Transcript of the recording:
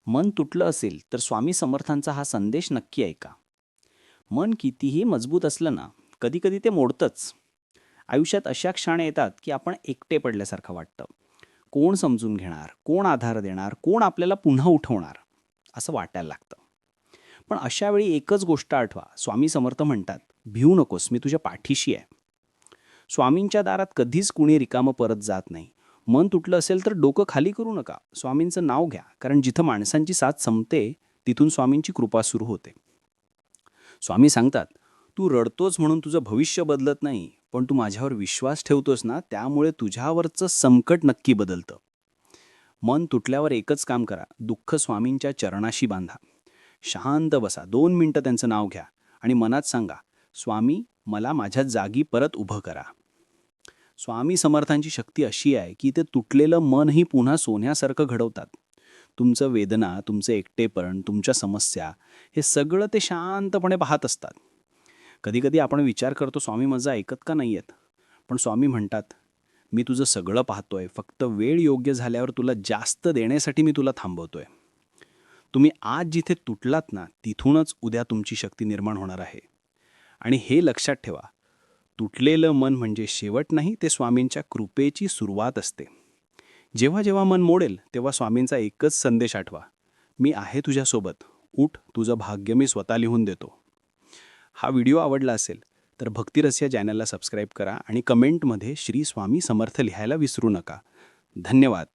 मन तुटलं असेल तर स्वामी समर्थांचा हा संदेश नक्की ऐका. मन कितीही मजबूत असलं ना, कधी-कधी ते मोडतंच. आयुष्यात अशा क्षण येतात, की आपण एकटे पडल्यासारखं वाटतं. कोण समजून घेणार? कोण आधार देणार? कोण आपल्याला पुन्हा उठवणार? असं वाटायला लागतं. पण अशा वेळी एकच गोष्ट आठवा, स्वामी समर्थ म्हणतात, "भिवू नकोस, मी तुझ्या पाठीशी आहे." स्वामींच्या दारात कधीच कुणी रिकामं परत जात नाही. मन तुटलं असेल तर डोकं खाली करू नका. स्वामींचं नाव घ्या, कारण जिथं माणसांची साथ संपते, तिथून स्वामींची कृपा सुरू होते. स्वामी सांगतात, "तू रडतोस म्हणून तुझं भविष्य बदलत नाही, पण तू माझ्यावर विश्वास ठेवतोस ना, त्यामुळे तुझ्यावरचं संकट नक्की बदलतं." मन तुटल्यावर एकच काम करा, दुःख स्वामींच्या चरणाशी बांधा. शांत बसा, 2 मिनिटं त्यांचं नाव घ्या आणि मनात सांगा, "स्वामी, मला माझ्या जागी परत उभं करा." स्वामी समर्थांची शक्ती अशी आहे, की ते तुटलेलं मनही पुन्हा सोन्यासारखं घडवतात. तुमचं वेदना, तुमचं एकटेपण, तुमच्या समस्या हे सगळं ते शांतपणे पाहत असतात. कधी-कधी आपण विचार करतो, स्वामी माझं ऐकत का नाही आहेत? पण स्वामी म्हणतात, "मी तुझं सगळं पाहतोय. फक्त वेळ योग्य झाल्यावर तुला जास्त देण्यासाठी मी तुला थांबवतोय." तुम्ही आज जिथे तुटलात ना, तिथूनच उद्या तुमची शक्ती निर्माण होणार आहे. आणि हे लक्षात ठेवा, तुटलेलं मन म्हणजे शेवट नाही, ते स्वामींच्या कृपेची सुरुवात असते. जेव्हा जेव्हा मन मोडेल, तेव्हा स्वामींचा एकच संदेश आठवा, "मी आहे तुझ्यासोबत. उठ, तुझं भाग्य मी स्वतः लिहून देतो." हा व्हिडिओ आवडला असेल तर भक्तिरस या चॅनलला सबस्क्राईब करा आणि कमेंटमध्ये श्री स्वामी समर्थ लिहायला विसरू नका. धन्यवाद.